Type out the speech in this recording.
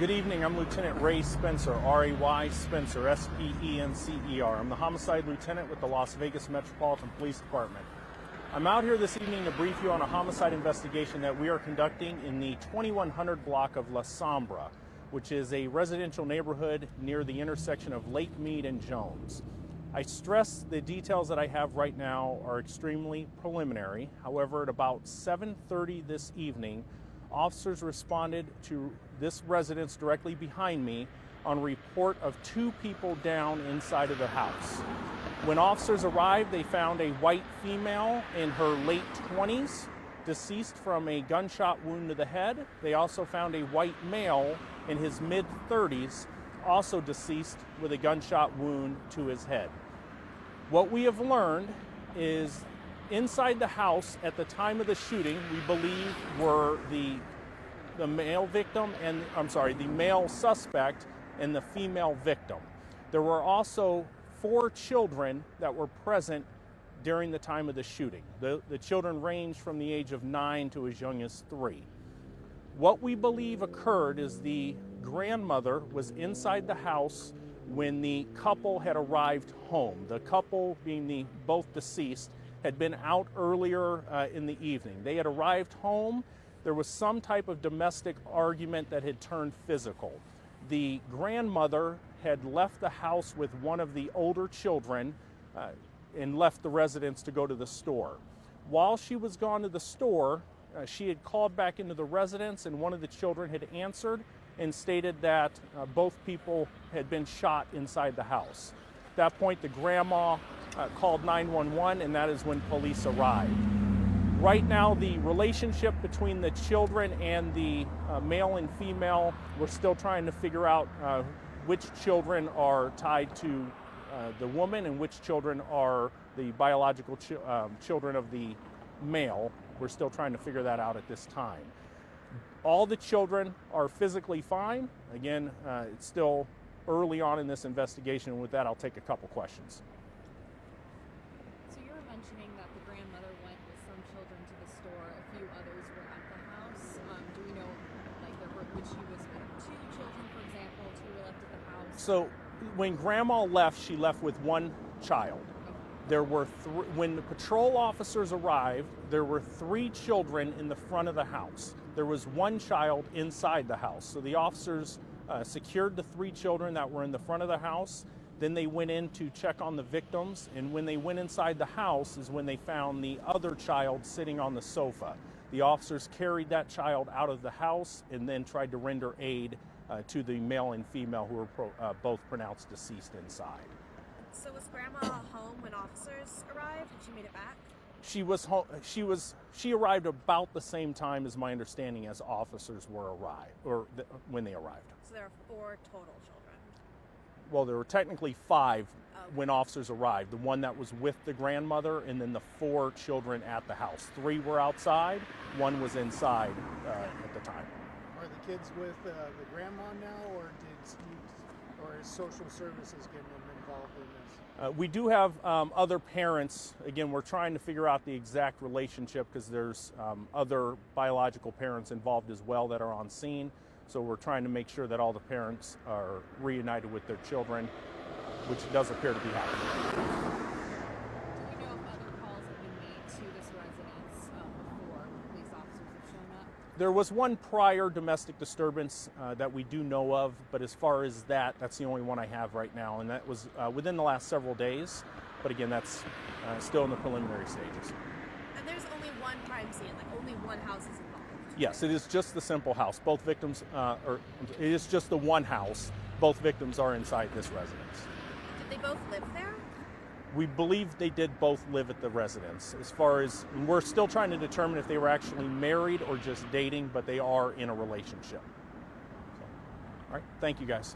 Good evening, I'm Lieutenant Ray Spencer, R-A-Y Spencer, S-P-E-N-C-E-R. I'm the homicide lieutenant with the Las Vegas Metropolitan Police Department. I'm out here this evening to brief you on a homicide investigation that we are conducting in the 2100 block of La Sombra, which is a residential neighborhood near the intersection of Lake Mead and Jones. I stress the details that I have right now are extremely preliminary. However, at about 7:30 this evening, officers responded to this residence directly behind me on report of two people down inside of the house. When officers arrived, they found a white female in her late 20s, deceased from a gunshot wound to the head. They also found a white male in his mid-30s, also deceased with a gunshot wound to his head. What we have learned is inside the house at the time of the shooting, we believe were the male victim and, the male suspect and the female victim. There were also 4 children that were present during the time of the shooting. The children ranged from the age of 9 to as young as 3. What we believe occurred is the grandmother was inside the house when the couple had arrived home. The couple, being both deceased, had been out earlier in the evening. They had arrived home. There was some type of domestic argument that had turned physical. The grandmother had left the house with one of the older children and left the residence to go to the store. While she was gone to the store, she had called back into the residence, and one of the children had answered and stated that both people had been shot inside the house. At that point, the grandma called 911, and that is when police arrived. Right now, the relationship between the children and the male and female, we're still trying to figure out which children are tied to the woman and which children are the biological children of the male. We're still trying to figure that out at this time. All the children are physically fine. Again, it's still early on in this investigation, and with that, I'll take a couple questions. So you were mentioning that the grandmother went with some children to the store. A few others were at the house. Do we know, which she was with 2 children, for example, 2 were left at the house? So when grandma left, she left with 1 child. There were when the patrol officers arrived, there were 3 children in the front of the house. There was 1 child inside the house. So the officers secured the 3 children that were in the front of the house. Then they went in to check on the victims, and when they went inside the house is when they found the other child sitting on the sofa. The officers carried that child out of the house and then tried to render aid to the male and female who were both pronounced deceased inside. So was Grandma home when officers arrived? Had she made it back? She was home. She arrived about the same time, as my understanding, as officers were when they arrived. So there are 4 total children. Well, there were technically 5 when officers arrived. The one that was with the grandmother, and then the 4 children at the house. 3 were outside. 1 was inside at the time. Are the kids with the grandma now, or is social services getting them involved in this? We do have other parents. Again, we're trying to figure out the exact relationship because there's other biological parents involved as well that are on scene. So we're trying to make sure that all the parents are reunited with their children, which does appear to be happening. Do we know if other calls have been made to this residence before police officers have shown up? There was 1 prior domestic disturbance that we do know of, but as far as that's the only one I have right now, and that was within the last several days. But again, that's still in the preliminary stages. And there's only 1 crime scene, only 1 house is involved. Yes, it is just the simple house. Both victims, it is just the 1 house. Both victims are inside this residence. Did they both live there? We believe they did both live at the residence. As far as, we're still trying to determine if they were actually married or just dating, but they are in a relationship. So, all right, thank you guys.